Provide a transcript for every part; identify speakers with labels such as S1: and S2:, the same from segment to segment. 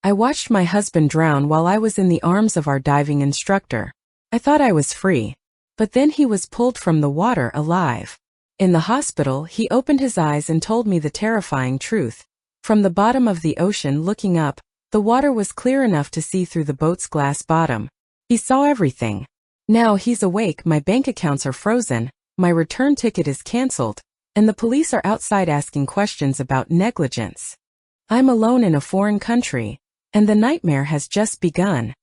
S1: I watched my husband drown while I was in the arms of our diving instructor. I thought I was free. But then he was pulled from the water alive. In the hospital, he opened his eyes and told me the terrifying truth. From the bottom of the ocean looking up, the water was clear enough to see through the boat's glass bottom. He saw everything. Now he's awake, my bank accounts are frozen, my return ticket is cancelled, and the police are outside asking questions about negligence. I'm alone in a foreign country, and the nightmare has just begun.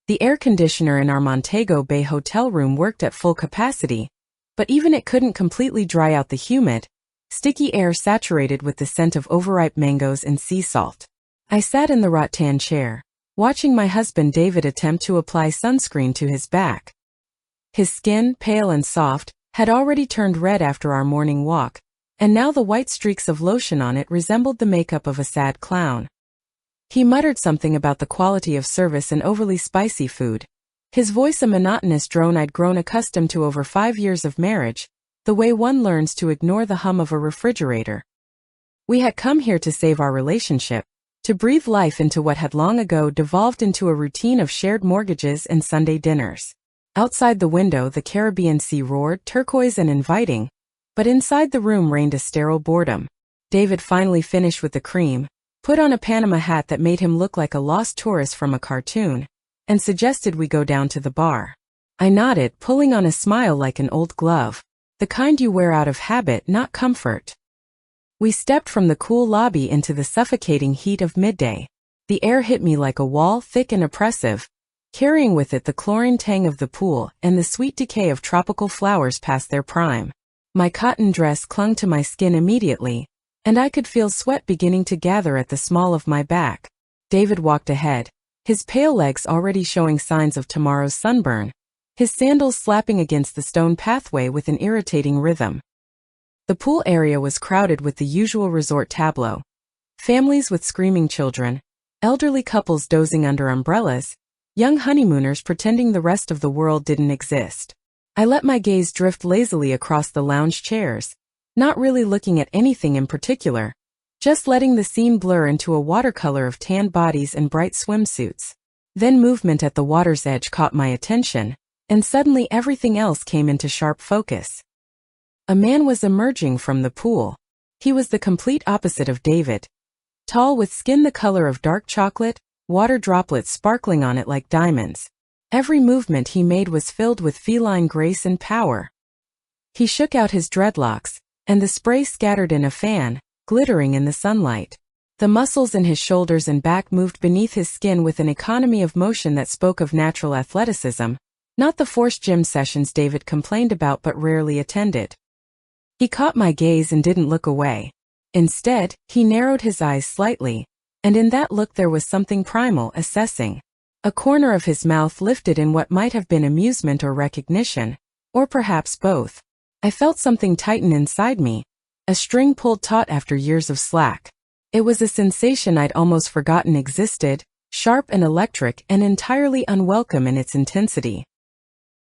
S1: The air conditioner in our Montego Bay hotel room worked at full capacity, but even it couldn't completely dry out the humid, sticky air saturated with the scent of overripe mangoes and sea salt. I sat in the rattan chair, watching my husband David attempt to apply sunscreen to his back. His skin, pale and soft, had already turned red after our morning walk, and now the white streaks of lotion on it resembled the makeup of a sad clown. He muttered something about the quality of service and overly spicy food, his voice a monotonous drone I'd grown accustomed to over 5 years of marriage, the way one learns to ignore the hum of a refrigerator. We had come here to save our relationship, to breathe life into what had long ago devolved into a routine of shared mortgages and Sunday dinners. Outside the window the Caribbean sea roared, turquoise and inviting, but inside the room reigned a sterile boredom. David finally finished with the cream, put on a Panama hat that made him look like a lost tourist from a cartoon, and suggested we go down to the bar. I nodded, pulling on a smile like an old glove, the kind you wear out of habit, not comfort. We stepped from the cool lobby into the suffocating heat of midday. The air hit me like a wall, thick and oppressive, carrying with it the chlorine tang of the pool and the sweet decay of tropical flowers past their prime. My cotton dress clung to my skin immediately, and I could feel sweat beginning to gather at the small of my back. David walked ahead, his pale legs already showing signs of tomorrow's sunburn, his sandals slapping against the stone pathway with an irritating rhythm. The pool area was crowded with the usual resort tableau. Families with screaming children, elderly couples dozing under umbrellas, young honeymooners pretending the rest of the world didn't exist. I let my gaze drift lazily across the lounge chairs, not really looking at anything in particular, just letting the scene blur into a watercolor of tanned bodies and bright swimsuits. Then movement at the water's edge caught my attention, and suddenly everything else came into sharp focus. A man was emerging from the pool. He was the complete opposite of David. Tall with skin the color of dark chocolate, water droplets sparkling on it like diamonds. Every movement he made was filled with feline grace and power. He shook out his dreadlocks, and the spray scattered in a fan, glittering in the sunlight. The muscles in his shoulders and back moved beneath his skin with an economy of motion that spoke of natural athleticism, not the forced gym sessions David complained about but rarely attended. He caught my gaze and didn't look away. Instead, he narrowed his eyes slightly, and in that look there was something primal, assessing. A corner of his mouth lifted in what might have been amusement or recognition, or perhaps both. I felt something tighten inside me, a string pulled taut after years of slack. It was a sensation I'd almost forgotten existed, sharp and electric and entirely unwelcome in its intensity.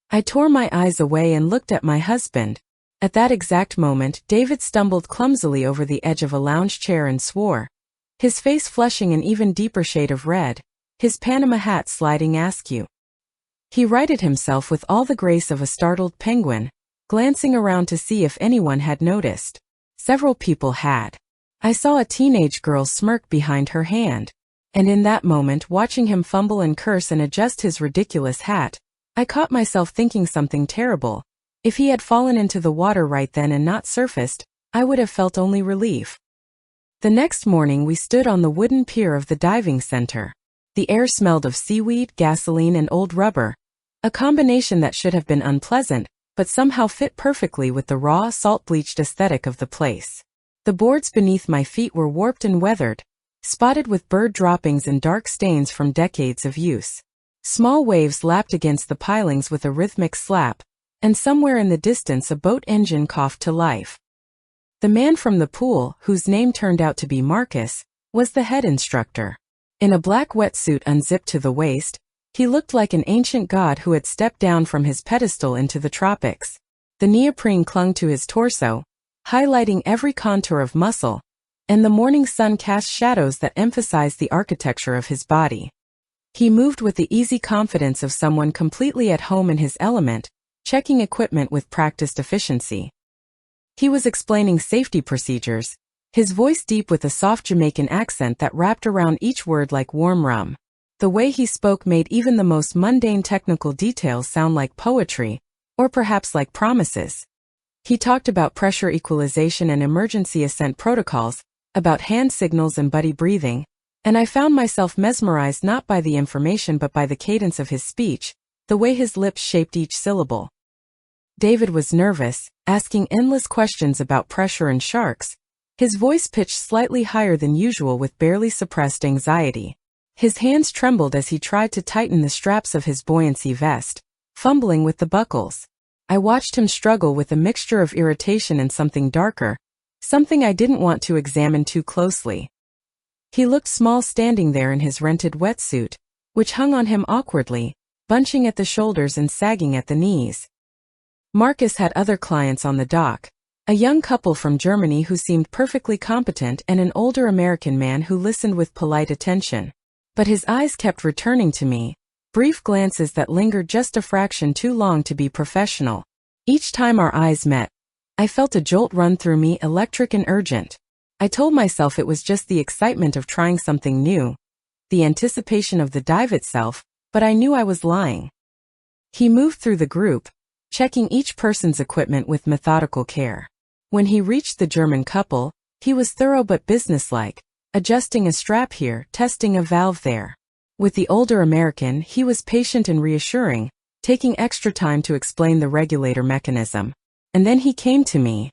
S1: I tore my eyes away and looked at my husband. At that exact moment, David stumbled clumsily over the edge of a lounge chair and swore, his face flushing an even deeper shade of red, his Panama hat sliding askew. He righted himself with all the grace of a startled penguin, glancing around to see if anyone had noticed. Several people had. I saw a teenage girl smirk behind her hand, and in that moment, watching him fumble and curse and adjust his ridiculous hat, I caught myself thinking something terrible. If he had fallen into the water right then and not surfaced, I would have felt only relief. The next morning we stood on the wooden pier of the diving center. The air smelled of seaweed, gasoline and old rubber, a combination that should have been unpleasant, but somehow fit perfectly with the raw, salt-bleached aesthetic of the place. The boards beneath my feet were warped and weathered, spotted with bird droppings and dark stains from decades of use. Small waves lapped against the pilings with a rhythmic slap, and somewhere in the distance a boat engine coughed to life. The man from the pool, whose name turned out to be Marcus, was the head instructor. In a black wetsuit unzipped to the waist, he looked like an ancient god who had stepped down from his pedestal into the tropics. The neoprene clung to his torso, highlighting every contour of muscle, and the morning sun cast shadows that emphasized the architecture of his body. He moved with the easy confidence of someone completely at home in his element, checking equipment with practiced efficiency. He was explaining safety procedures, his voice deep with a soft Jamaican accent that wrapped around each word like warm rum. The way he spoke made even the most mundane technical details sound like poetry, or perhaps like promises. He talked about pressure equalization and emergency ascent protocols, about hand signals and buddy breathing, and I found myself mesmerized not by the information but by the cadence of his speech, the way his lips shaped each syllable. David was nervous, asking endless questions about pressure and sharks, his voice pitched slightly higher than usual with barely suppressed anxiety. His hands trembled as he tried to tighten the straps of his buoyancy vest, fumbling with the buckles. I watched him struggle with a mixture of irritation and something darker, something I didn't want to examine too closely. He looked small standing there in his rented wetsuit, which hung on him awkwardly, bunching at the shoulders and sagging at the knees. Marcus had other clients on the dock, a young couple from Germany who seemed perfectly competent and an older American man who listened with polite attention. But his eyes kept returning to me, brief glances that lingered just a fraction too long to be professional. Each time our eyes met, I felt a jolt run through me, electric and urgent. I told myself it was just the excitement of trying something new, the anticipation of the dive itself, but I knew I was lying. He moved through the group, checking each person's equipment with methodical care. When he reached the German couple, he was thorough but businesslike, adjusting a strap here, testing a valve there. With the older American, he was patient and reassuring, taking extra time to explain the regulator mechanism. And then he came to me.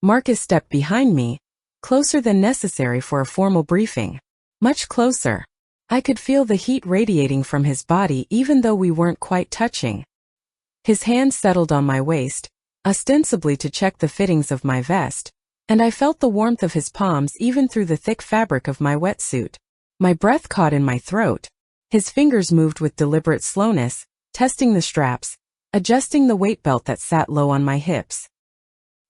S1: Marcus stepped behind me, closer than necessary for a formal briefing. Much closer. I could feel the heat radiating from his body even though we weren't quite touching. His hand settled on my waist, ostensibly to check the fittings of my vest, and I felt the warmth of his palms even through the thick fabric of my wetsuit. My breath caught in my throat. His fingers moved with deliberate slowness, testing the straps, adjusting the weight belt that sat low on my hips.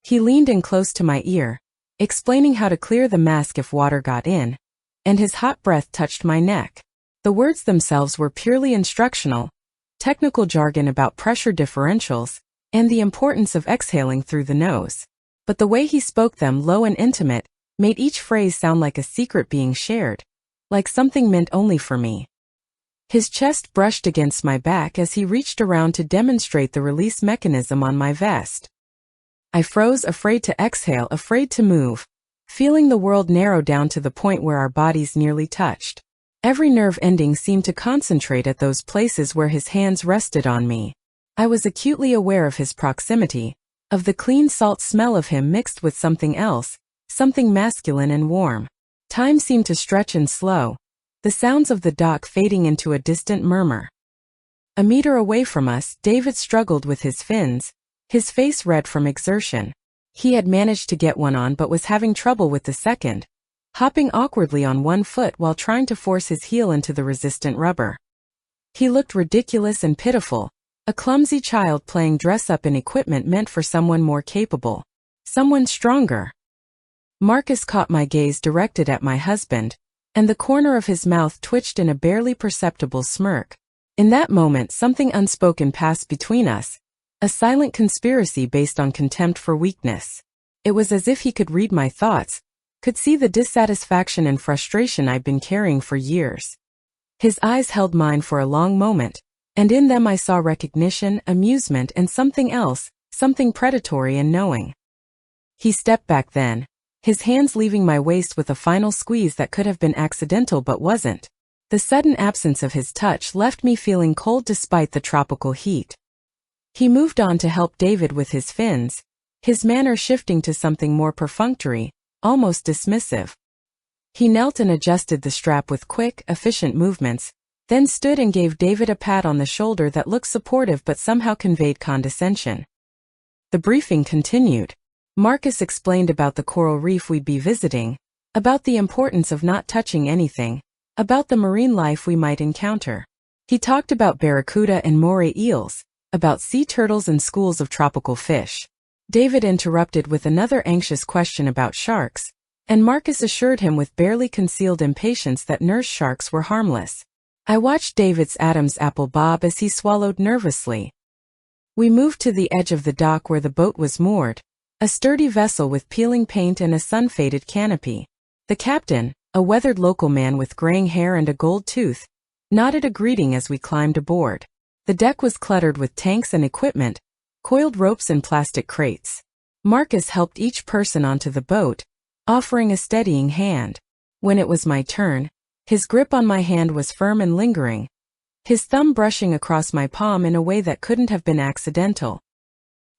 S1: He leaned in close to my ear, explaining how to clear the mask if water got in, and his hot breath touched my neck. The words themselves were purely instructional, technical jargon about pressure differentials, and the importance of exhaling through the nose. But the way he spoke them, low and intimate, made each phrase sound like a secret being shared, like something meant only for me. His chest brushed against my back as he reached around to demonstrate the release mechanism on my vest. I froze, afraid to exhale, afraid to move, feeling the world narrow down to the point where our bodies nearly touched. Every nerve ending seemed to concentrate at those places where his hands rested on me. I was acutely aware of his proximity, of the clean salt smell of him mixed with something else, something masculine and warm. Time seemed to stretch and slow, the sounds of the dock fading into a distant murmur. A meter away from us, David struggled with his fins, his face red from exertion. He had managed to get one on but was having trouble with the second, hopping awkwardly on one foot while trying to force his heel into the resistant rubber. He looked ridiculous and pitiful, a clumsy child playing dress-up in equipment meant for someone more capable, someone stronger. Marcus caught my gaze directed at my husband, and the corner of his mouth twitched in a barely perceptible smirk. In that moment, something unspoken passed between us, a silent conspiracy based on contempt for weakness. It was as if he could read my thoughts, could see the dissatisfaction and frustration I'd been carrying for years. His eyes held mine for a long moment, and in them I saw recognition, amusement, and something else, something predatory and knowing. He stepped back then, his hands leaving my waist with a final squeeze that could have been accidental but wasn't. The sudden absence of his touch left me feeling cold despite the tropical heat. He moved on to help David with his fins, his manner shifting to something more perfunctory, almost dismissive. He knelt and adjusted the strap with quick, efficient movements, then stood and gave David a pat on the shoulder that looked supportive but somehow conveyed condescension. The briefing continued. Marcus explained about the coral reef we'd be visiting, about the importance of not touching anything, about the marine life we might encounter. He talked about barracuda and moray eels, about sea turtles and schools of tropical fish. David interrupted with another anxious question about sharks, and Marcus assured him with barely concealed impatience that nurse sharks were harmless. I watched David's Adam's apple bob as he swallowed nervously. We moved to the edge of the dock where the boat was moored, a sturdy vessel with peeling paint and a sun-faded canopy. The captain, a weathered local man with graying hair and a gold tooth, nodded a greeting as we climbed aboard. The deck was cluttered with tanks and equipment, coiled ropes and plastic crates. Marcus helped each person onto the boat, offering a steadying hand. When it was my turn, his grip on my hand was firm and lingering, his thumb brushing across my palm in a way that couldn't have been accidental.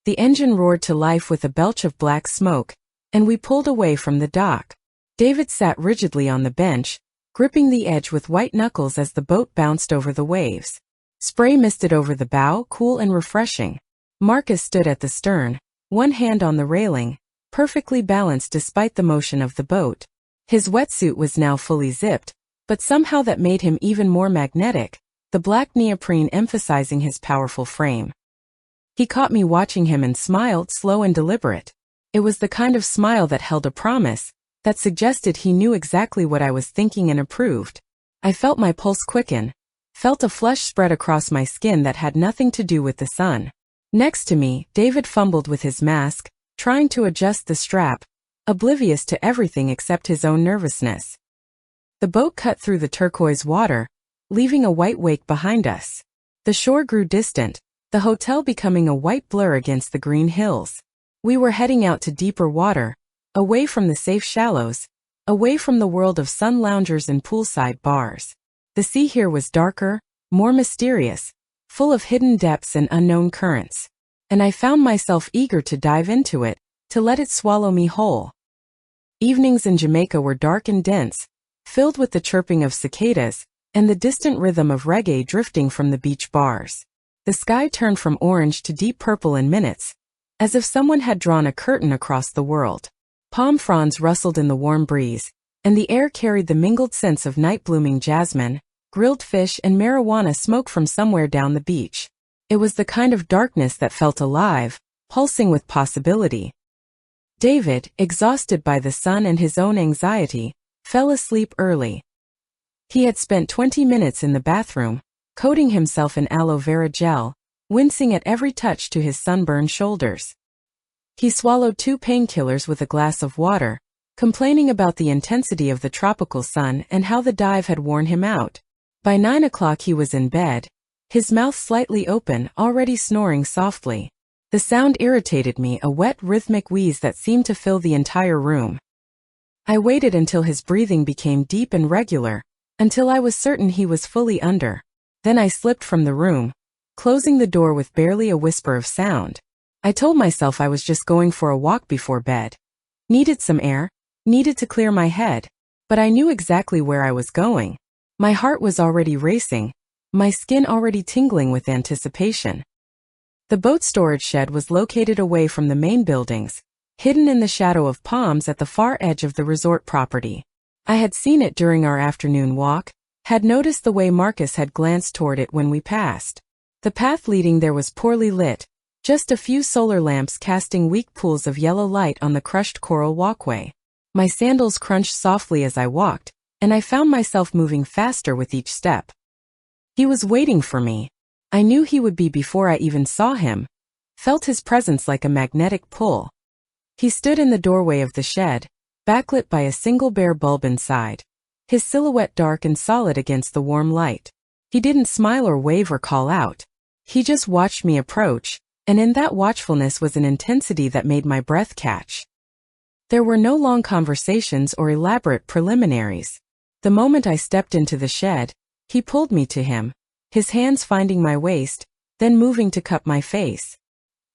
S1: The engine roared to life with a belch of black smoke, and we pulled away from the dock. David sat rigidly on the bench, gripping the edge with white knuckles as the boat bounced over the waves. Spray misted over the bow, cool and refreshing. Marcus stood at the stern, one hand on the railing, perfectly balanced despite the motion of the boat. His wetsuit was now fully zipped, but somehow that made him even more magnetic, the black neoprene emphasizing his powerful frame. He caught me watching him and smiled, slow and deliberate. It was the kind of smile that held a promise, that suggested he knew exactly what I was thinking and approved. I felt my pulse quicken, felt a flush spread across my skin that had nothing to do with the sun. Next to me, David fumbled with his mask, trying to adjust the strap, oblivious to everything except his own nervousness. The boat cut through the turquoise water, leaving a white wake behind us. The shore grew distant, the hotel becoming a white blur against the green hills. We were heading out to deeper water, away from the safe shallows, away from the world of sun loungers and poolside bars. The sea here was darker, more mysterious, full of hidden depths and unknown currents. And I found myself eager to dive into it, to let it swallow me whole. Evenings in Jamaica were dark and dense, filled with the chirping of cicadas, and the distant rhythm of reggae drifting from the beach bars. The sky turned from orange to deep purple in minutes, as if someone had drawn a curtain across the world. Palm fronds rustled in the warm breeze, and the air carried the mingled scents of night-blooming jasmine, grilled fish and marijuana smoke from somewhere down the beach. It was the kind of darkness that felt alive, pulsing with possibility. David, exhausted by the sun and his own anxiety, fell asleep early. He had spent 20 minutes in the bathroom, coating himself in aloe vera gel, wincing at every touch to his sunburned shoulders. He swallowed 2 painkillers with a glass of water, complaining about the intensity of the tropical sun and how the dive had worn him out. By 9 o'clock he was in bed, his mouth slightly open, already snoring softly. The sound irritated me, a wet rhythmic wheeze that seemed to fill the entire room. I waited until his breathing became deep and regular, until I was certain he was fully under. Then I slipped from the room, closing the door with barely a whisper of sound. I told myself I was just going for a walk before bed. Needed some air, needed to clear my head, but I knew exactly where I was going. My heart was already racing, my skin already tingling with anticipation. The boat storage shed was located away from the main buildings, hidden in the shadow of palms at the far edge of the resort property. I had seen it during our afternoon walk, had noticed the way Marcus had glanced toward it when we passed. The path leading there was poorly lit, just a few solar lamps casting weak pools of yellow light on the crushed coral walkway. My sandals crunched softly as I walked, and I found myself moving faster with each step. He was waiting for me. I knew he would be before I even saw him, felt his presence like a magnetic pull. He stood in the doorway of the shed, backlit by a single bare bulb inside, his silhouette dark and solid against the warm light. He didn't smile or wave or call out. He just watched me approach, and in that watchfulness was an intensity that made my breath catch. There were no long conversations or elaborate preliminaries. The moment I stepped into the shed, he pulled me to him, his hands finding my waist, then moving to cup my face.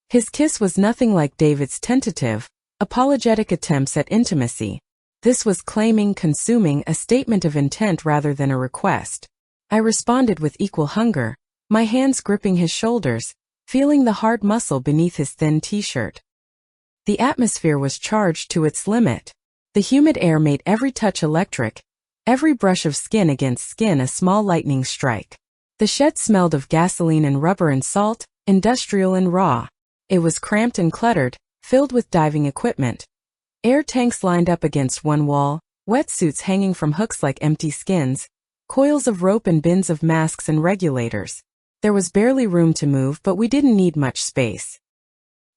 S1: His kiss was nothing like David's tentative, apologetic attempts at intimacy. This was claiming, consuming, a statement of intent rather than a request. I responded with equal hunger, my hands gripping his shoulders, feeling the hard muscle beneath his thin t-shirt. The atmosphere was charged to its limit. The humid air made every touch electric, every brush of skin against skin a small lightning strike. The shed smelled of gasoline and rubber and salt, industrial and raw. It was cramped and cluttered, filled with diving equipment. Air tanks lined up against one wall, wetsuits hanging from hooks like empty skins, coils of rope and bins of masks and regulators. There was barely room to move, but we didn't need much space.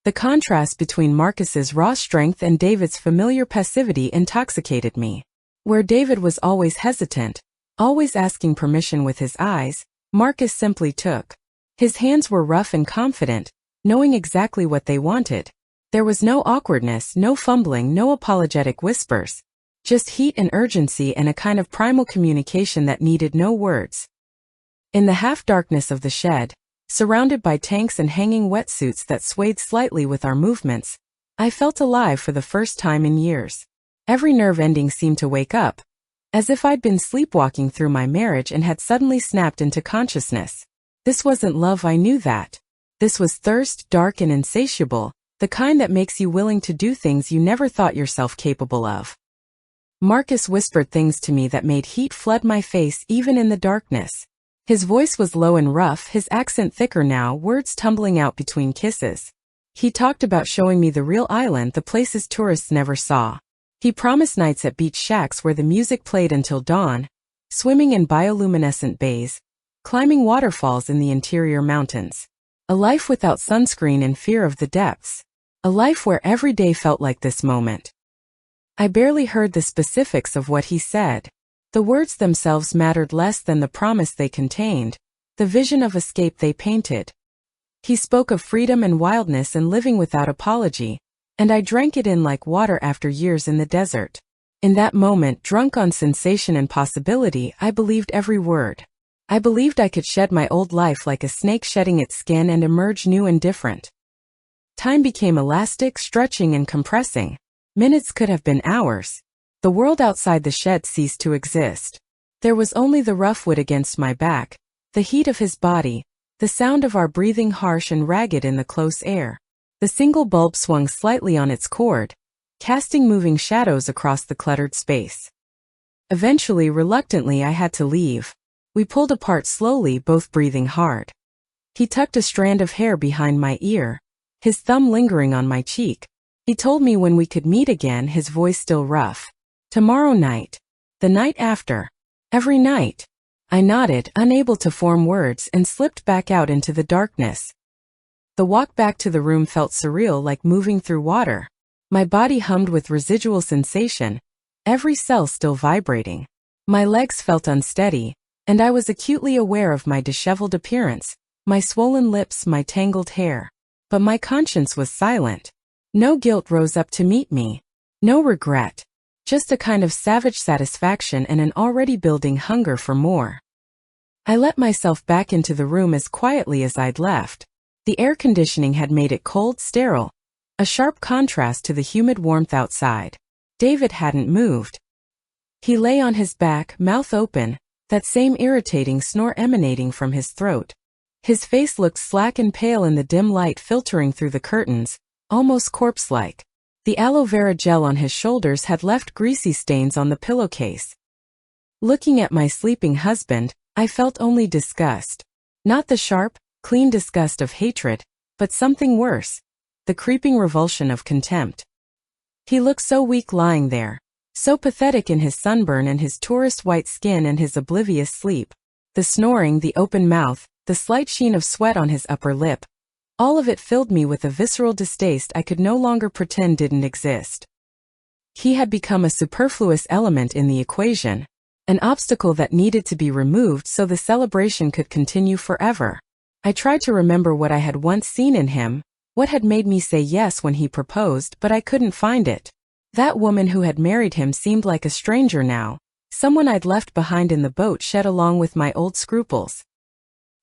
S1: The contrast between Marcus's raw strength and David's familiar passivity intoxicated me. Where David was always hesitant, always asking permission with his eyes, Marcus simply took. His hands were rough and confident, knowing exactly what they wanted. There was no awkwardness, no fumbling, no apologetic whispers. Just heat and urgency and a kind of primal communication that needed no words. In the half-darkness of the shed, surrounded by tanks and hanging wetsuits that swayed slightly with our movements, I felt alive for the first time in years. Every nerve ending seemed to wake up, as if I'd been sleepwalking through my marriage and had suddenly snapped into consciousness. This wasn't love, I knew that. This was thirst, dark and insatiable, the kind that makes you willing to do things you never thought yourself capable of. Marcus whispered things to me that made heat flood my face even in the darkness. His voice was low and rough, his accent thicker now, words tumbling out between kisses. He talked about showing me the real island, the places tourists never saw. He promised nights at beach shacks where the music played until dawn, swimming in bioluminescent bays, climbing waterfalls in the interior mountains. A life without sunscreen and fear of the depths. A life where every day felt like this moment. I barely heard the specifics of what he said. The words themselves mattered less than the promise they contained, the vision of escape they painted. He spoke of freedom and wildness and living without apology, and I drank it in like water after years in the desert. In that moment, drunk on sensation and possibility, I believed every word. I believed I could shed my old life like a snake shedding its skin and emerge new and different. Time became elastic, stretching and compressing. Minutes could have been hours. The world outside the shed ceased to exist. There was only the rough wood against my back, the heat of his body, the sound of our breathing harsh and ragged in the close air. The single bulb swung slightly on its cord, casting moving shadows across the cluttered space. Eventually, reluctantly, I had to leave. We pulled apart slowly, both breathing hard. He tucked a strand of hair behind my ear, his thumb lingering on my cheek. He told me when we could meet again, his voice still rough. Tomorrow night. The night after. Every night. I nodded, unable to form words, and slipped back out into the darkness. The walk back to the room felt surreal, like moving through water. My body hummed with residual sensation, every cell still vibrating. My legs felt unsteady, and I was acutely aware of my disheveled appearance, my swollen lips, my tangled hair. But my conscience was silent. No guilt rose up to meet me. No regret. Just a kind of savage satisfaction and an already building hunger for more. I let myself back into the room as quietly as I'd left. The air conditioning had made it cold, sterile, a sharp contrast to the humid warmth outside. David hadn't moved. He lay on his back, mouth open, that same irritating snore emanating from his throat. His face looked slack and pale in the dim light filtering through the curtains, almost corpse-like. The aloe vera gel on his shoulders had left greasy stains on the pillowcase. Looking at my sleeping husband, I felt only disgust. Not the sharp, clean disgust of hatred, but something worse, the creeping revulsion of contempt. He looked so weak lying there, so pathetic in his sunburn and his tourist white skin and his oblivious sleep. The snoring, the open mouth, the slight sheen of sweat on his upper lip, all of it filled me with a visceral distaste I could no longer pretend didn't exist. He had become a superfluous element in the equation, an obstacle that needed to be removed so the celebration could continue forever. I tried to remember what I had once seen in him, what had made me say yes when he proposed, but I couldn't find it. That woman who had married him seemed like a stranger now, someone I'd left behind in the boat shed along with my old scruples.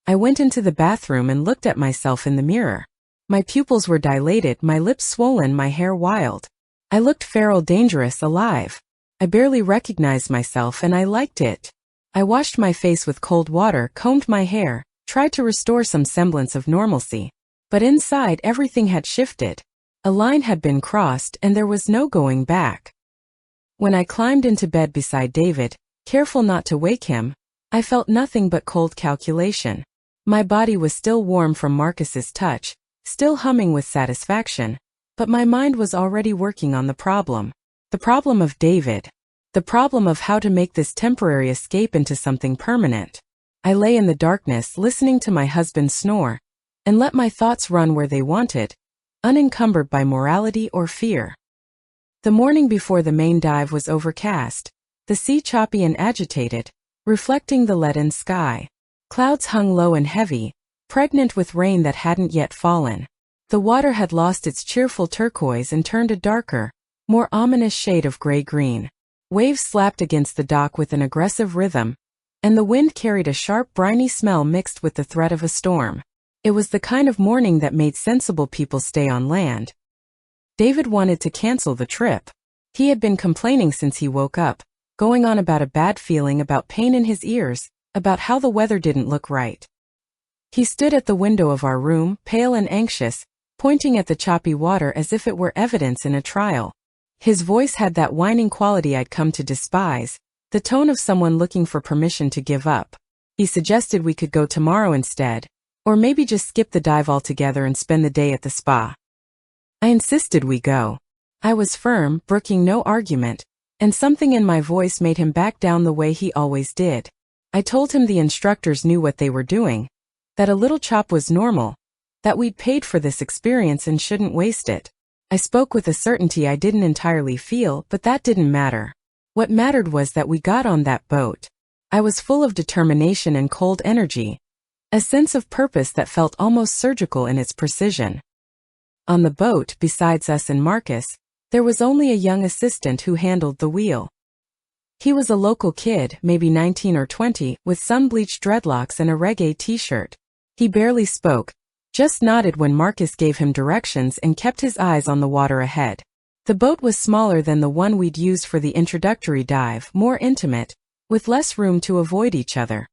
S1: I went into the bathroom and looked at myself in the mirror. My pupils were dilated, my lips swollen, my hair wild. I looked feral, dangerous, alive. I barely recognized myself and I liked it. I washed my face with cold water, combed my hair, tried to restore some semblance of normalcy. But inside everything had shifted. A line had been crossed and there was no going back. When I climbed into bed beside David, careful not to wake him, I felt nothing but cold calculation. My body was still warm from Marcus's touch, still humming with satisfaction, but my mind was already working on the problem. The problem of David. The problem of how to make this temporary escape into something permanent. I lay in the darkness listening to my husband snore, and let my thoughts run where they wanted, unencumbered by morality or fear. The morning before the main dive was overcast, the sea choppy and agitated, reflecting the leaden sky. Clouds hung low and heavy, pregnant with rain that hadn't yet fallen. The water had lost its cheerful turquoise and turned a darker, more ominous shade of gray-green. Waves slapped against the dock with an aggressive rhythm, and the wind carried a sharp briny smell mixed with the threat of a storm. It was the kind of morning that made sensible people stay on land. David wanted to cancel the trip. He had been complaining since he woke up, going on about a bad feeling, about pain in his ears, about how the weather didn't look right. He stood at the window of our room, pale and anxious, pointing at the choppy water as if it were evidence in a trial. His voice had that whining quality I'd come to despise, the tone of someone looking for permission to give up. He suggested we could go tomorrow instead, or maybe just skip the dive altogether and spend the day at the spa. I insisted we go. I was firm, brooking no argument, and something in my voice made him back down the way he always did. I told him the instructors knew what they were doing, that a little chop was normal, that we'd paid for this experience and shouldn't waste it. I spoke with a certainty I didn't entirely feel, but that didn't matter. What mattered was that we got on that boat. I was full of determination and cold energy, a sense of purpose that felt almost surgical in its precision. On the boat, besides us and Marcus, there was only a young assistant who handled the wheel. He was a local kid, maybe 19 or 20, with sun-bleached dreadlocks and a reggae t-shirt. He barely spoke, just nodded when Marcus gave him directions and kept his eyes on the water ahead. The boat was smaller than the one we'd used for the introductory dive, more intimate, with less room to avoid each other.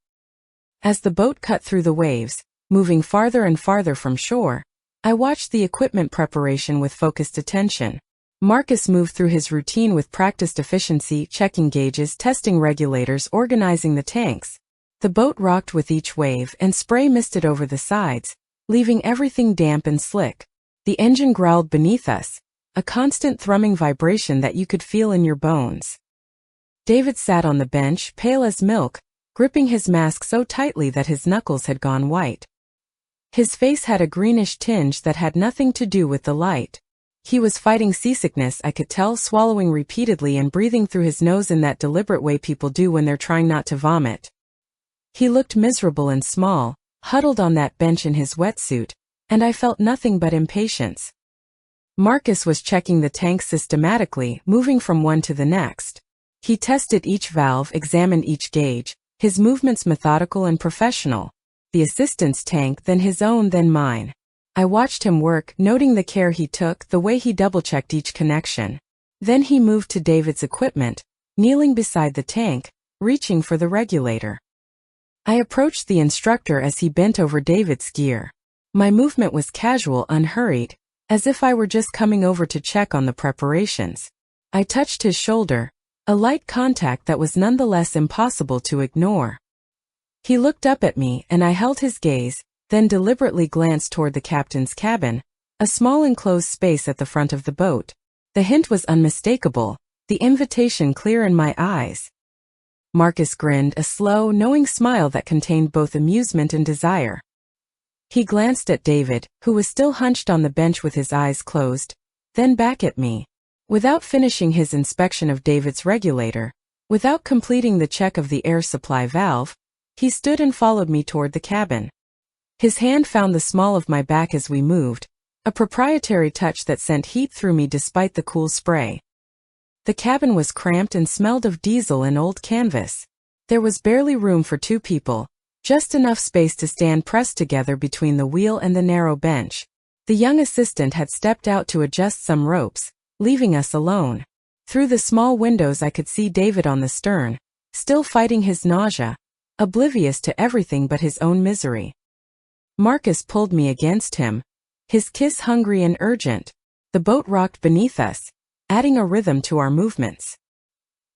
S1: As the boat cut through the waves, moving farther and farther from shore, I watched the equipment preparation with focused attention. Marcus moved through his routine with practiced efficiency, checking gauges, testing regulators, organizing the tanks. The boat rocked with each wave, and spray misted over the sides, leaving everything damp and slick. The engine growled beneath us, a constant thrumming vibration that you could feel in your bones. David sat on the bench, pale as milk, gripping his mask so tightly that his knuckles had gone white. His face had a greenish tinge that had nothing to do with the light. He was fighting seasickness, I could tell, swallowing repeatedly and breathing through his nose in that deliberate way people do when they're trying not to vomit. He looked miserable and small, huddled on that bench in his wetsuit, and I felt nothing but impatience. Marcus was checking the tanks systematically, moving from one to the next. He tested each valve, examined each gauge, his movements methodical and professional. The assistant's tank, then his own, then mine. I watched him work, noting the care he took, the way he double-checked each connection. Then he moved to David's equipment, kneeling beside the tank, reaching for the regulator. I approached the instructor as he bent over David's gear. My movement was casual, unhurried, as if I were just coming over to check on the preparations. I touched his shoulder, a light contact that was nonetheless impossible to ignore. He looked up at me, and I held his gaze, then deliberately glanced toward the captain's cabin, a small enclosed space at the front of the boat. The hint was unmistakable, the invitation clear in my eyes. Marcus grinned, a slow, knowing smile that contained both amusement and desire. He glanced at David, who was still hunched on the bench with his eyes closed, then back at me. Without finishing his inspection of David's regulator, without completing the check of the air supply valve, he stood and followed me toward the cabin. His hand found the small of my back as we moved, a proprietary touch that sent heat through me despite the cool spray. The cabin was cramped and smelled of diesel and old canvas. There was barely room for two people, just enough space to stand pressed together between the wheel and the narrow bench. The young assistant had stepped out to adjust some ropes, leaving us alone. Through the small windows I could see David on the stern, still fighting his nausea, oblivious to everything but his own misery. Marcus pulled me against him, his kiss hungry and urgent. The boat rocked beneath us, adding a rhythm to our movements.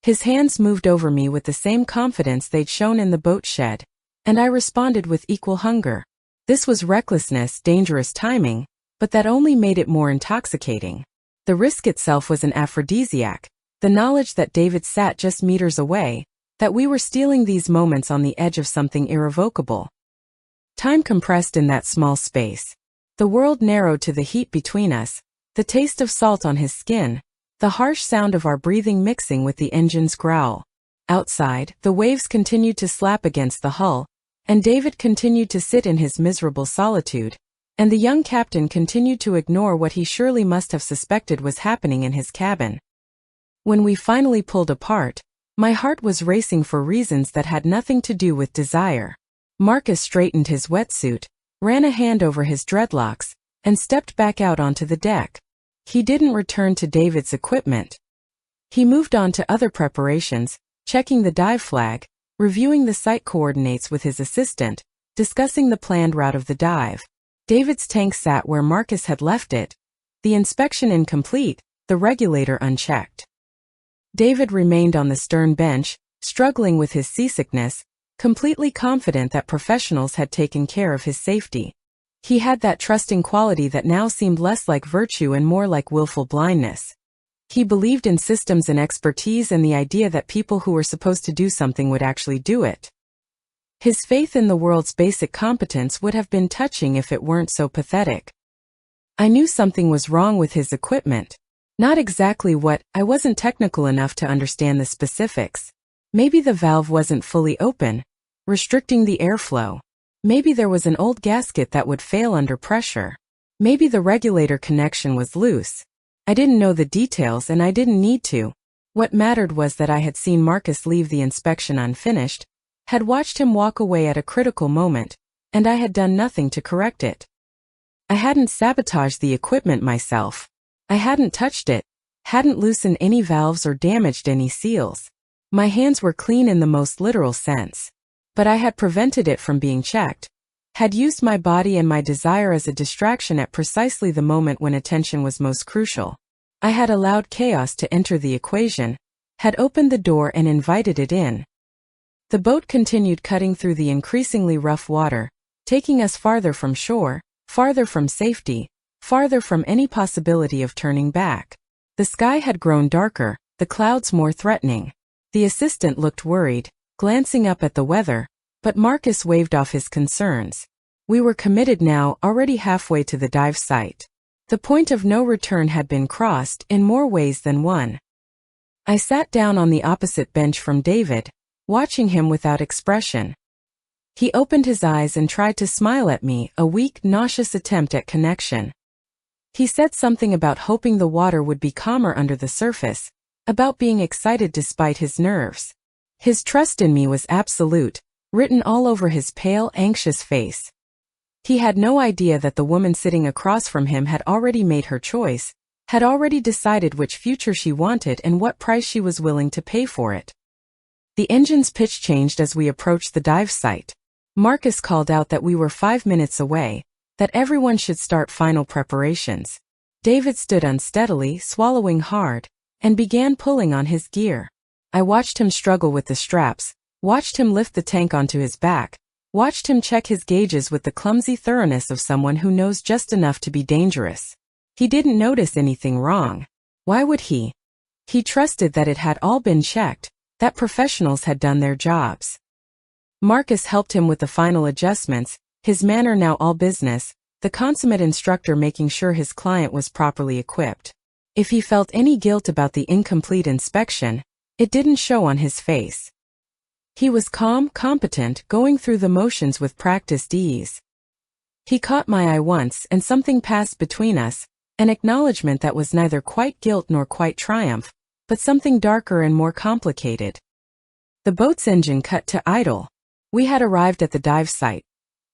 S1: His hands moved over me with the same confidence they'd shown in the boat shed, and I responded with equal hunger. This was recklessness, dangerous timing, but that only made it more intoxicating. The risk itself was an aphrodisiac, the knowledge that David sat just meters away, that we were stealing these moments on the edge of something irrevocable. Time compressed in that small space. The world narrowed to the heat between us, the taste of salt on his skin, the harsh sound of our breathing mixing with the engine's growl. Outside, the waves continued to slap against the hull, and David continued to sit in his miserable solitude, and the young captain continued to ignore what he surely must have suspected was happening in his cabin. When we finally pulled apart, my heart was racing for reasons that had nothing to do with desire. Marcus straightened his wetsuit, ran a hand over his dreadlocks, and stepped back out onto the deck. He didn't return to David's equipment. He moved on to other preparations, checking the dive flag, reviewing the site coordinates with his assistant, discussing the planned route of the dive. David's tank sat where Marcus had left it, the inspection incomplete, the regulator unchecked. David remained on the stern bench, struggling with his seasickness, completely confident that professionals had taken care of his safety. He had that trusting quality that now seemed less like virtue and more like willful blindness. He believed in systems and expertise and the idea that people who were supposed to do something would actually do it. His faith in the world's basic competence would have been touching if it weren't so pathetic. I knew something was wrong with his equipment. Not exactly what, I wasn't technical enough to understand the specifics. Maybe the valve wasn't fully open, restricting the airflow. Maybe there was an old gasket that would fail under pressure. Maybe the regulator connection was loose. I didn't know the details and I didn't need to. What mattered was that I had seen Marcus leave the inspection unfinished, had watched him walk away at a critical moment, and I had done nothing to correct it. I hadn't sabotaged the equipment myself. I hadn't touched it, hadn't loosened any valves or damaged any seals. My hands were clean in the most literal sense. But I had prevented it from being checked, had used my body and my desire as a distraction at precisely the moment when attention was most crucial. I had allowed chaos to enter the equation, had opened the door and invited it in. The boat continued cutting through the increasingly rough water, taking us farther from shore, farther from safety, farther from any possibility of turning back. The sky had grown darker, the clouds more threatening. The assistant looked worried, glancing up at the weather, but Marcus waved off his concerns. We were committed now, already halfway to the dive site. The point of no return had been crossed in more ways than one. I sat down on the opposite bench from David, watching him without expression. He opened his eyes and tried to smile at me, a weak, nauseous attempt at connection. He said something about hoping the water would be calmer under the surface, about being excited despite his nerves. His trust in me was absolute, written all over his pale, anxious face. He had no idea that the woman sitting across from him had already made her choice, had already decided which future she wanted and what price she was willing to pay for it. The engine's pitch changed as we approached the dive site. Marcus called out that we were 5 minutes away, that everyone should start final preparations. David stood unsteadily, swallowing hard, and began pulling on his gear. I watched him struggle with the straps, watched him lift the tank onto his back, watched him check his gauges with the clumsy thoroughness of someone who knows just enough to be dangerous. He didn't notice anything wrong. Why would he? He trusted that it had all been checked, that professionals had done their jobs. Marcus helped him with the final adjustments, his manner now all business, the consummate instructor making sure his client was properly equipped. If he felt any guilt about the incomplete inspection, it didn't show on his face. He was calm, competent, going through the motions with practiced ease. He caught my eye once and something passed between us, an acknowledgement that was neither quite guilt nor quite triumph, but something darker and more complicated. The boat's engine cut to idle. We had arrived at the dive site,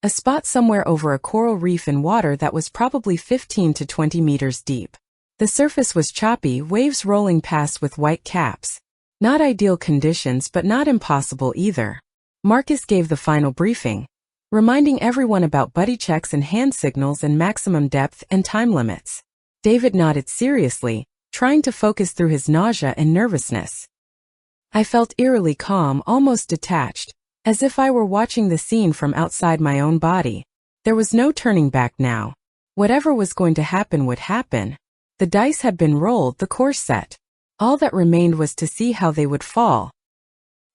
S1: a spot somewhere over a coral reef in water that was probably 15 to 20 meters deep. The surface was choppy, waves rolling past with white caps. Not ideal conditions but not impossible either. Marcus gave the final briefing, reminding everyone about buddy checks and hand signals and maximum depth and time limits. David nodded seriously, trying to focus through his nausea and nervousness. I felt eerily calm, almost detached, as if I were watching the scene from outside my own body. There was no turning back now. Whatever was going to happen would happen. The dice had been rolled, the course set. All that remained was to see how they would fall.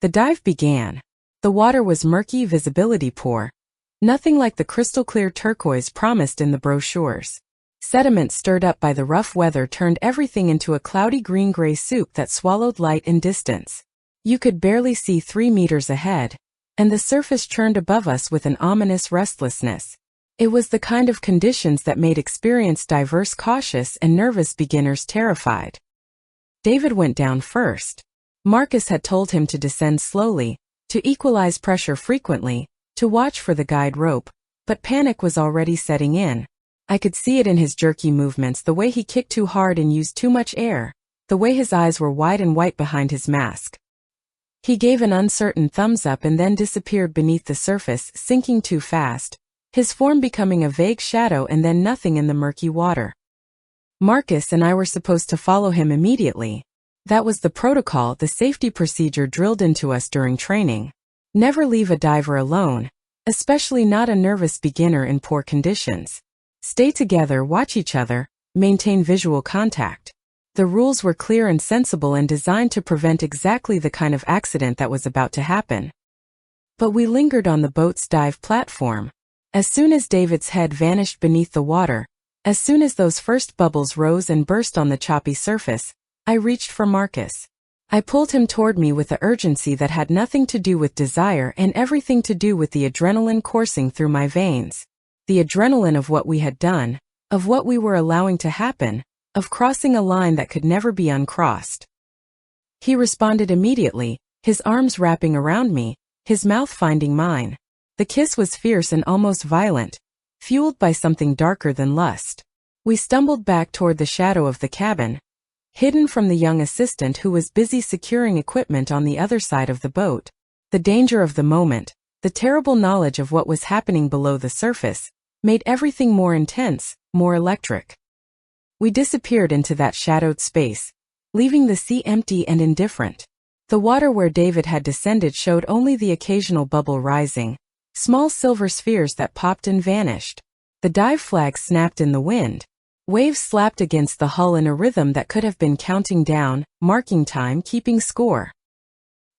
S1: The dive began. The water was murky, visibility poor. Nothing like the crystal-clear turquoise promised in the brochures. Sediment stirred up by the rough weather turned everything into a cloudy green-gray soup that swallowed light and distance. You could barely see 3 meters ahead, and the surface churned above us with an ominous restlessness. It was the kind of conditions that made experienced divers cautious and nervous beginners terrified. David went down first. Marcus had told him to descend slowly, to equalize pressure frequently, to watch for the guide rope, but panic was already setting in. I could see it in his jerky movements, the way he kicked too hard and used too much air, the way his eyes were wide and white behind his mask. He gave an uncertain thumbs up and then disappeared beneath the surface, sinking too fast, his form becoming a vague shadow and then nothing in the murky water. Marcus and I were supposed to follow him immediately. That was the protocol, the safety procedure drilled into us during training. Never leave a diver alone, especially not a nervous beginner in poor conditions. Stay together, watch each other, maintain visual contact. The rules were clear and sensible and designed to prevent exactly the kind of accident that was about to happen. But we lingered on the boat's dive platform. As soon as David's head vanished beneath the water, as soon as those first bubbles rose and burst on the choppy surface, I reached for Marcus. I pulled him toward me with a urgency that had nothing to do with desire and everything to do with the adrenaline coursing through my veins. The adrenaline of what we had done, of what we were allowing to happen, of crossing a line that could never be uncrossed. He responded immediately, his arms wrapping around me, his mouth finding mine. The kiss was fierce and almost violent, fueled by something darker than lust. We stumbled back toward the shadow of the cabin, hidden from the young assistant who was busy securing equipment on the other side of the boat. The danger of the moment, the terrible knowledge of what was happening below the surface, made everything more intense, more electric. We disappeared into that shadowed space, leaving the sea empty and indifferent. The water where David had descended showed only the occasional bubble rising, small silver spheres that popped and vanished. The dive flag snapped in the wind. Waves slapped against the hull in a rhythm that could have been counting down, marking time, keeping score.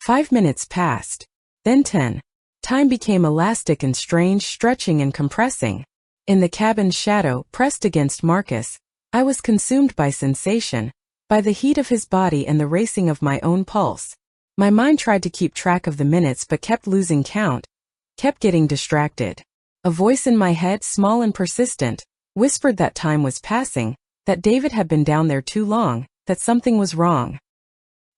S1: 5 minutes passed. Then 10. Time became elastic and strange, stretching and compressing. In the cabin's shadow, pressed against Marcus, I was consumed by sensation, by the heat of his body and the racing of my own pulse. My mind tried to keep track of the minutes but kept losing count, kept getting distracted. A voice in my head, small and persistent, whispered that time was passing, that David had been down there too long, that something was wrong.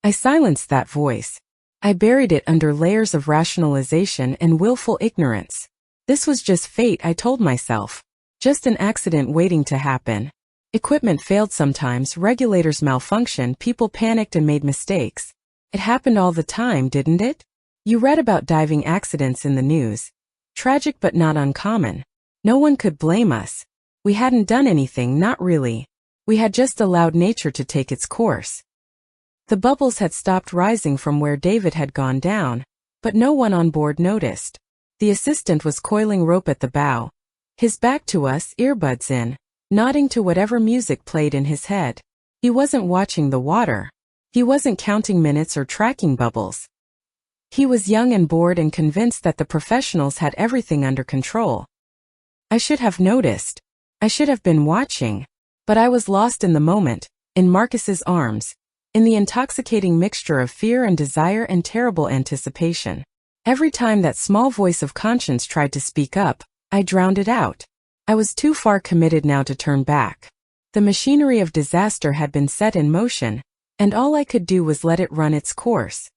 S1: I silenced that voice. I buried it under layers of rationalization and willful ignorance. This was just fate, I told myself. Just an accident waiting to happen. Equipment failed sometimes, regulators malfunctioned, people panicked and made mistakes. It happened all the time, didn't it? You read about diving accidents in the news. Tragic but not uncommon. No one could blame us. We hadn't done anything, not really. We had just allowed nature to take its course. The bubbles had stopped rising from where David had gone down, but no one on board noticed. The assistant was coiling rope at the bow, his back to us, earbuds in, nodding to whatever music played in his head. He wasn't watching the water. He wasn't counting minutes or tracking bubbles. He was young and bored and convinced that the professionals had everything under control. I should have noticed. I should have been watching. But I was lost in the moment, in Marcus's arms, in the intoxicating mixture of fear and desire and terrible anticipation. Every time that small voice of conscience tried to speak up, I drowned it out. I was too far committed now to turn back. The machinery of disaster had been set in motion, and all I could do was let it run its course.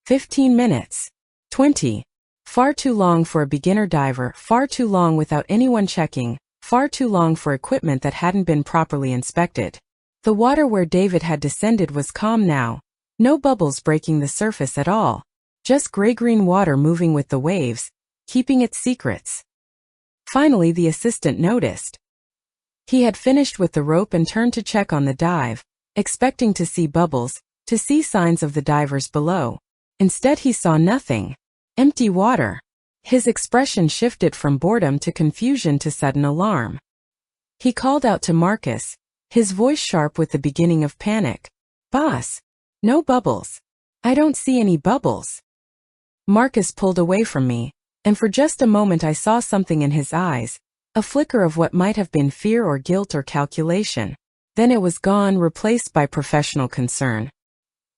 S1: 15 minutes. 20. Far too long for a beginner diver, far too long without anyone checking, far too long for equipment that hadn't been properly inspected. The water where David had descended was calm now, no bubbles breaking the surface at all, just gray-green water moving with the waves, keeping its secrets. Finally the assistant noticed. He had finished with the rope and turned to check on the dive, expecting to see bubbles, to see signs of the divers below. Instead he saw nothing. Empty water. His expression shifted from boredom to confusion to sudden alarm. He called out to Marcus, his voice sharp with the beginning of panic. "Boss! No bubbles. I don't see any bubbles." Marcus pulled away from me, and for just a moment I saw something in his eyes, a flicker of what might have been fear or guilt or calculation. Then it was gone, replaced by professional concern.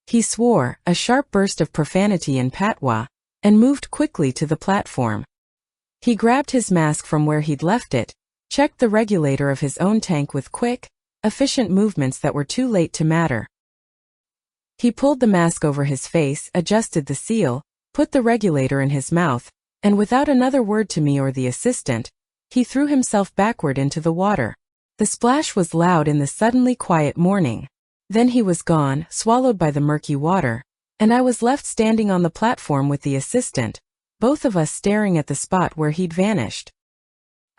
S1: He swore, a sharp burst of profanity in patois, and moved quickly to the platform. He grabbed his mask from where he'd left it, checked the regulator of his own tank with quick, efficient movements that were too late to matter. He pulled the mask over his face, adjusted the seal, put the regulator in his mouth, and without another word to me or the assistant, he threw himself backward into the water. The splash was loud in the suddenly quiet morning. Then he was gone, swallowed by the murky water, and I was left standing on the platform with the assistant, both of us staring at the spot where he'd vanished.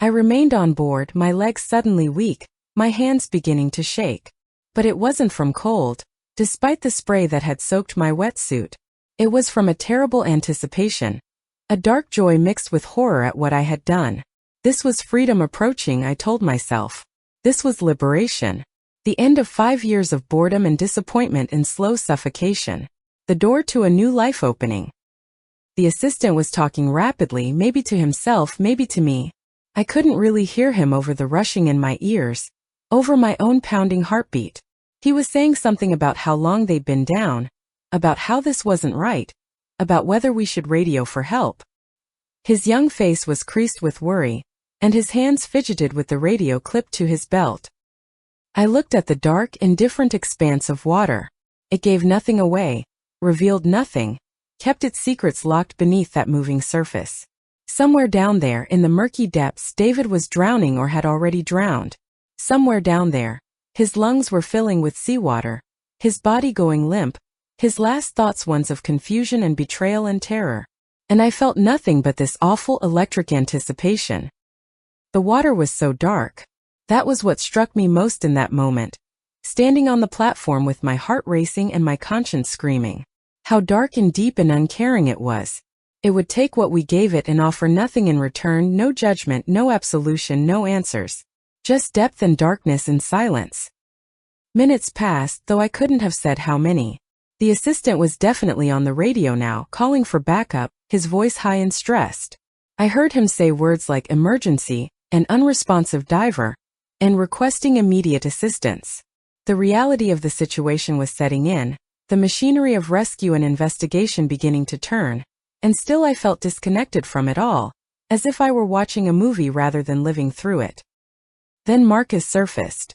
S1: I remained on board, my legs suddenly weak, my hands beginning to shake. But it wasn't from cold, despite the spray that had soaked my wetsuit. It was from a terrible anticipation, a dark joy mixed with horror at what I had done. This was freedom approaching, I told myself. This was liberation. The end of 5 years of boredom and disappointment in slow suffocation. The door to a new life opening. The assistant was talking rapidly, maybe to himself, maybe to me. I couldn't really hear him over the rushing in my ears, over my own pounding heartbeat. He was saying something about how long they'd been down, about how this wasn't right, about whether we should radio for help. His young face was creased with worry, and his hands fidgeted with the radio clipped to his belt. I looked at the dark, indifferent expanse of water. It gave nothing away, revealed nothing, kept its secrets locked beneath that moving surface. Somewhere down there, in the murky depths, David was drowning or had already drowned. Somewhere down there, his lungs were filling with seawater, his body going limp, his last thoughts ones of confusion and betrayal and terror. And I felt nothing but this awful electric anticipation. The water was so dark. That was what struck me most in that moment. Standing on the platform with my heart racing and my conscience screaming. How dark and deep and uncaring it was. It would take what we gave it and offer nothing in return, no judgment, no absolution, no answers. Just depth and darkness and silence. Minutes passed, though I couldn't have said how many. The assistant was definitely on the radio now, calling for backup, his voice high and stressed. I heard him say words like emergency, an unresponsive diver, and requesting immediate assistance. The reality of the situation was setting in, the machinery of rescue and investigation beginning to turn, and still I felt disconnected from it all, as if I were watching a movie rather than living through it. Then Marcus surfaced.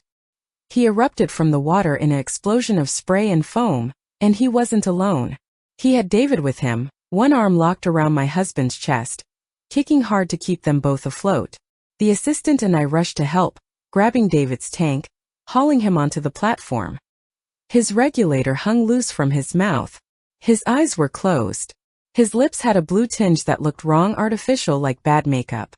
S1: He erupted from the water in an explosion of spray and foam, and he wasn't alone. He had David with him, one arm locked around my husband's chest, kicking hard to keep them both afloat. The assistant and I rushed to help, grabbing David's tank, hauling him onto the platform. His regulator hung loose from his mouth. His eyes were closed. His lips had a blue tinge that looked wrong, artificial, like bad makeup.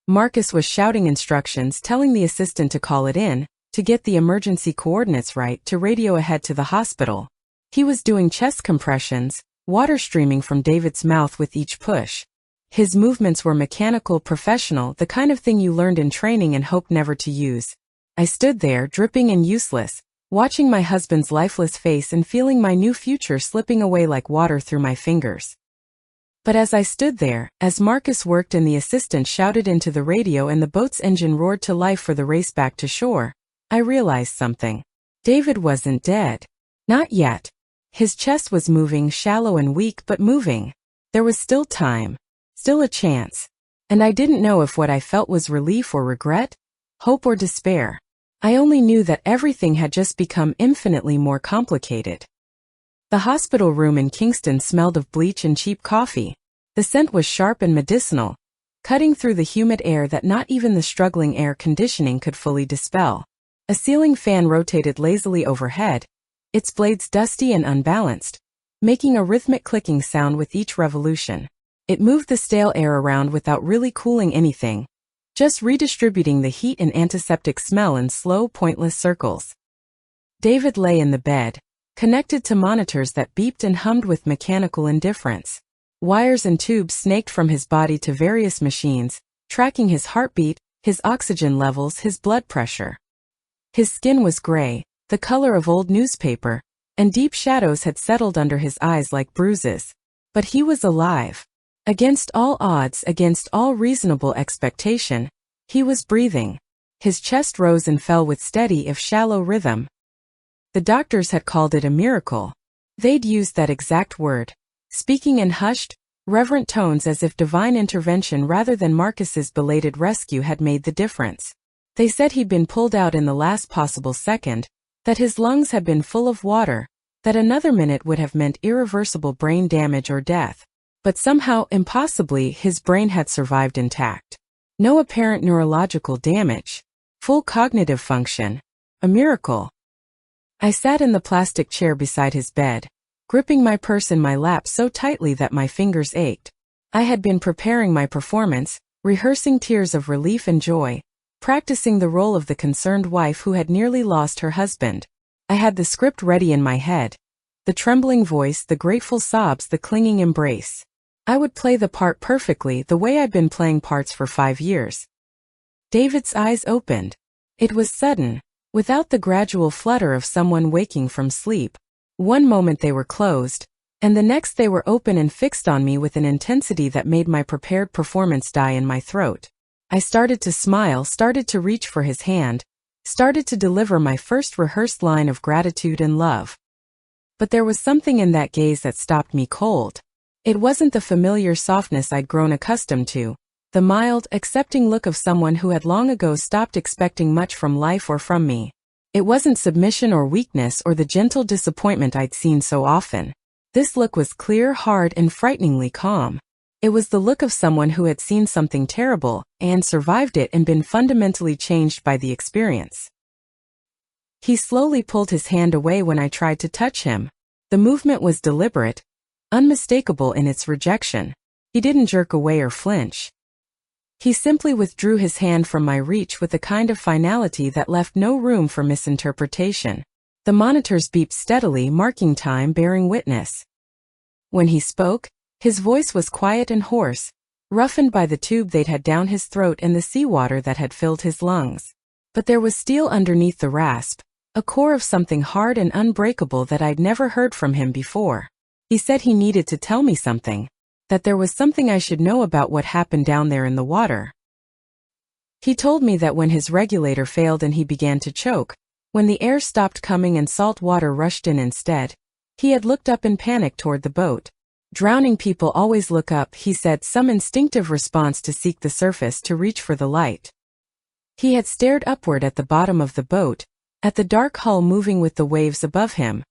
S1: Marcus was shouting instructions, telling the assistant to call it in, to get the emergency coordinates right, to radio ahead to the hospital. He was doing chest compressions, water streaming from David's mouth with each push. His movements were mechanical, professional, the kind of thing you learned in training and hoped never to use. I stood there, dripping and useless, watching my husband's lifeless face and feeling my new future slipping away like water through my fingers. But as I stood there, as Marcus worked and the assistant shouted into the radio and the boat's engine roared to life for the race back to shore, I realized something. David wasn't dead. Not yet. His chest was moving, shallow and weak, but moving. There was still time. Still a chance. And I didn't know if what I felt was relief or regret, hope or despair. I only knew that everything had just become infinitely more complicated. The hospital room in Kingston smelled of bleach and cheap coffee. The scent was sharp and medicinal, cutting through the humid air that not even the struggling air conditioning could fully dispel. A ceiling fan rotated lazily overhead, its blades dusty and unbalanced, making a rhythmic clicking sound with each revolution. It moved the stale air around without really cooling anything, just redistributing the heat and antiseptic smell in slow, pointless circles. David lay in the bed, connected to monitors that beeped and hummed with mechanical indifference. Wires and tubes snaked from his body to various machines, tracking his heartbeat, his oxygen levels, his blood pressure. His skin was gray, the color of old newspaper, and deep shadows had settled under his eyes like bruises. But he was alive. Against all odds, against all reasonable expectation, he was breathing. His chest rose and fell with steady if shallow rhythm. The doctors had called it a miracle. They'd used that exact word, speaking in hushed, reverent tones as if divine intervention rather than Marcus's belated rescue had made the difference. They said he'd been pulled out in the last possible second, that his lungs had been full of water, that another minute would have meant irreversible brain damage or death. But somehow, impossibly, his brain had survived intact. No apparent neurological damage. Full cognitive function. A miracle. I sat in the plastic chair beside his bed, gripping my purse in my lap so tightly that my fingers ached. I had been preparing my performance, rehearsing tears of relief and joy, practicing the role of the concerned wife who had nearly lost her husband. I had the script ready in my head. The trembling voice, the grateful sobs, the clinging embrace. I would play the part perfectly, the way I'd been playing parts for 5 years. David's eyes opened. It was sudden, without the gradual flutter of someone waking from sleep. One moment they were closed, and the next they were open and fixed on me with an intensity that made my prepared performance die in my throat. I started to smile, started to reach for his hand, started to deliver my first rehearsed line of gratitude and love. But there was something in that gaze that stopped me cold. It wasn't the familiar softness I'd grown accustomed to, the mild, accepting look of someone who had long ago stopped expecting much from life or from me. It wasn't submission or weakness or the gentle disappointment I'd seen so often. This look was clear, hard, and frighteningly calm. It was the look of someone who had seen something terrible, and survived it and been fundamentally changed by the experience. He slowly pulled his hand away when I tried to touch him. The movement was deliberate, unmistakable in its rejection. He didn't jerk away or flinch. He simply withdrew his hand from my reach with a kind of finality that left no room for misinterpretation. The monitors beeped steadily, marking time, bearing witness. When he spoke, his voice was quiet and hoarse, roughened by the tube they'd had down his throat and the seawater that had filled his lungs. But there was steel underneath the rasp, a core of something hard and unbreakable that I'd never heard from him before. He said he needed to tell me something, that there was something I should know about what happened down there in the water. He told me that when his regulator failed and he began to choke, when the air stopped coming and salt water rushed in instead, he had looked up in panic toward the boat. Drowning people always look up, he said, some instinctive response to seek the surface, to reach for the light. He had stared upward at the bottom of the boat, at the dark hull moving with the waves above him.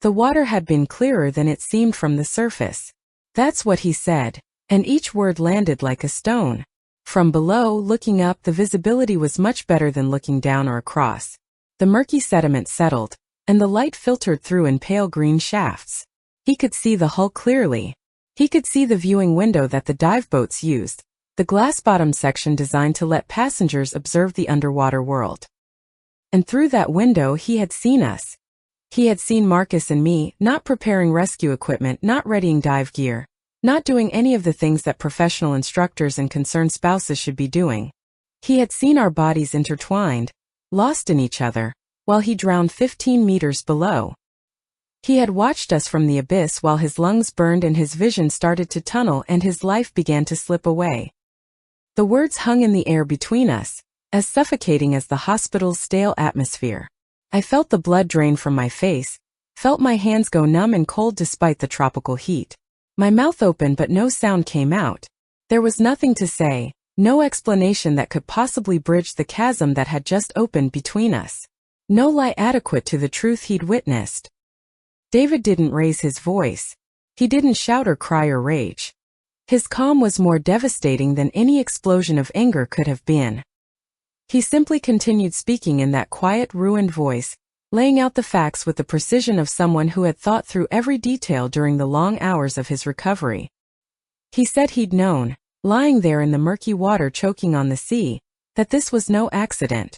S1: The water had been clearer than it seemed from the surface. That's what he said, and each word landed like a stone. From below, looking up, the visibility was much better than looking down or across. The murky sediment settled, and the light filtered through in pale green shafts. He could see the hull clearly. He could see the viewing window that the dive boats used, the glass-bottom section designed to let passengers observe the underwater world. And through that window he had seen us. He had seen Marcus and me, not preparing rescue equipment, not readying dive gear, not doing any of the things that professional instructors and concerned spouses should be doing. He had seen our bodies intertwined, lost in each other, while he drowned 15 meters below. He had watched us from the abyss while his lungs burned and his vision started to tunnel and his life began to slip away. The words hung in the air between us, as suffocating as the hospital's stale atmosphere. I felt the blood drain from my face, felt my hands go numb and cold despite the tropical heat. My mouth opened but no sound came out. There was nothing to say, no explanation that could possibly bridge the chasm that had just opened between us. No lie adequate to the truth he'd witnessed. David didn't raise his voice. He didn't shout or cry or rage. His calm was more devastating than any explosion of anger could have been. He simply continued speaking in that quiet, ruined voice, laying out the facts with the precision of someone who had thought through every detail during the long hours of his recovery. He said he'd known, lying there in the murky water choking on the sea, that this was no accident.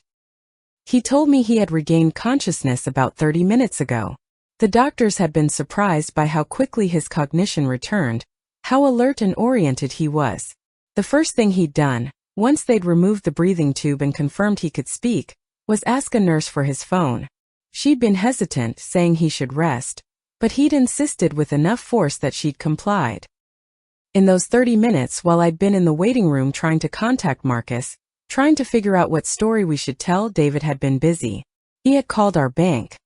S1: He told me he had regained consciousness about 30 minutes ago. The doctors had been surprised by how quickly his cognition returned, how alert and oriented he was. The first thing he'd done, once they'd removed the breathing tube and confirmed he could speak, was ask a nurse for his phone. She'd been hesitant, saying he should rest, but he'd insisted with enough force that she'd complied. In those 30 minutes while I'd been in the waiting room trying to contact Marcus, trying to figure out what story we should tell, David had been busy. He had called our bank.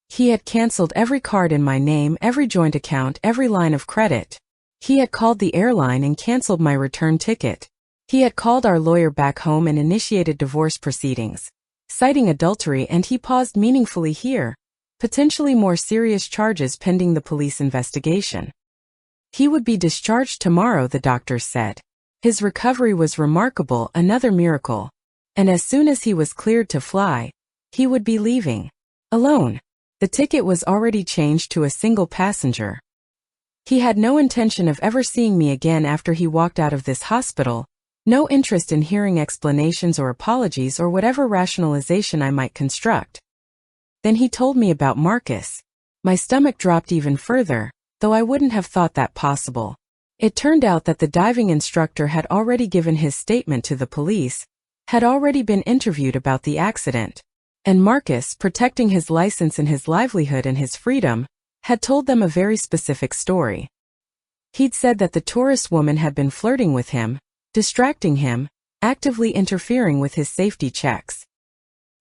S1: He had canceled every card in my name, every joint account, every line of credit. He had called the airline and canceled my return ticket. He had called our lawyer back home and initiated divorce proceedings, citing adultery, and he paused meaningfully here, potentially more serious charges pending the police investigation. He would be discharged tomorrow, the doctors said. His recovery was remarkable, another miracle. And as soon as he was cleared to fly, he would be leaving. Alone. The ticket was already changed to a single passenger. He had no intention of ever seeing me again after he walked out of this hospital, no interest in hearing explanations or apologies or whatever rationalization I might construct. Then he told me about Marcus. My stomach dropped even further, though I wouldn't have thought that possible. It turned out that the diving instructor had already given his statement to the police, had already been interviewed about the accident, and Marcus, protecting his license and his livelihood and his freedom, had told them a very specific story. He'd said that the tourist woman had been flirting with him, distracting him, actively interfering with his safety checks.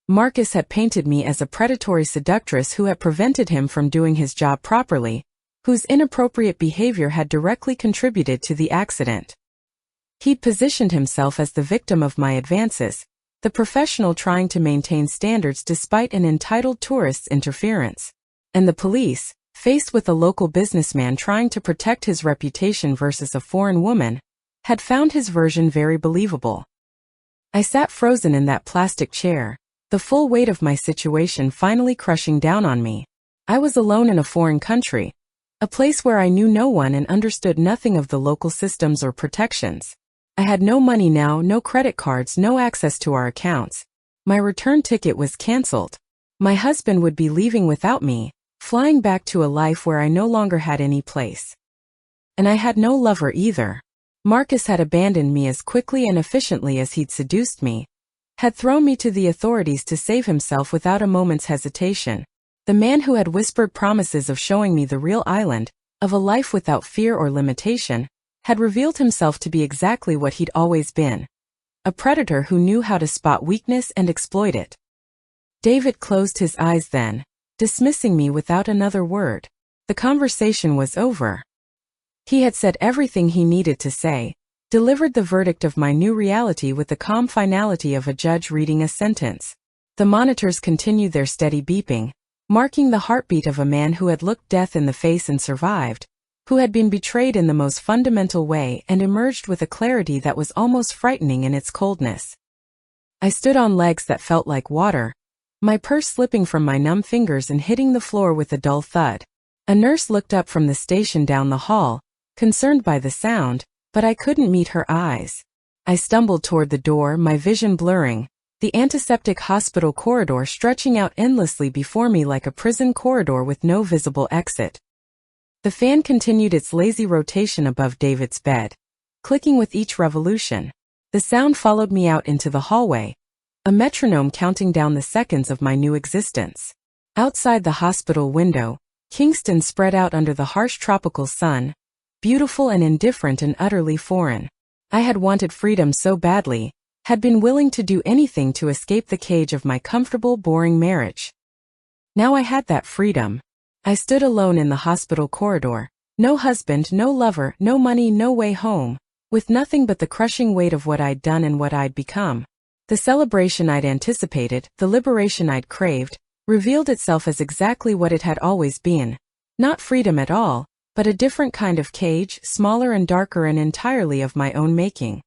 S1: Marcus had painted me as a predatory seductress who had prevented him from doing his job properly, whose inappropriate behavior had directly contributed to the accident. He'd positioned himself as the victim of my advances, the professional trying to maintain standards despite an entitled tourist's interference. And the police, faced with a local businessman trying to protect his reputation versus a foreign woman, had found his version very believable. I sat frozen in that plastic chair, the full weight of my situation finally crushing down on me. I was alone in a foreign country, a place where I knew no one and understood nothing of the local systems or protections. I had no money now, no credit cards, no access to our accounts. My return ticket was canceled. My husband would be leaving without me, flying back to a life where I no longer had any place. And I had no lover either. Marcus had abandoned me as quickly and efficiently as he'd seduced me, had thrown me to the authorities to save himself without a moment's hesitation. The man who had whispered promises of showing me the real island, of a life without fear or limitation, had revealed himself to be exactly what he'd always been. A predator who knew how to spot weakness and exploit it. David closed his eyes then, dismissing me without another word. The conversation was over. He had said everything he needed to say, delivered the verdict of my new reality with the calm finality of a judge reading a sentence. The monitors continued their steady beeping, marking the heartbeat of a man who had looked death in the face and survived, who had been betrayed in the most fundamental way and emerged with a clarity that was almost frightening in its coldness. I stood on legs that felt like water, my purse slipping from my numb fingers and hitting the floor with a dull thud. A nurse looked up from the station down the hall, concerned by the sound, but I couldn't meet her eyes. I stumbled toward the door, my vision blurring, the antiseptic hospital corridor stretching out endlessly before me like a prison corridor with no visible exit. The fan continued its lazy rotation above David's bed, clicking with each revolution. The sound followed me out into the hallway, a metronome counting down the seconds of my new existence. Outside the hospital window, Kingston spread out under the harsh tropical sun, beautiful and indifferent and utterly foreign. I had wanted freedom so badly, had been willing to do anything to escape the cage of my comfortable, boring marriage. Now I had that freedom. I stood alone in the hospital corridor, no husband, no lover, no money, no way home, with nothing but the crushing weight of what I'd done and what I'd become. The celebration I'd anticipated, the liberation I'd craved, revealed itself as exactly what it had always been. Not freedom at all, but a different kind of cage, smaller and darker and entirely of my own making.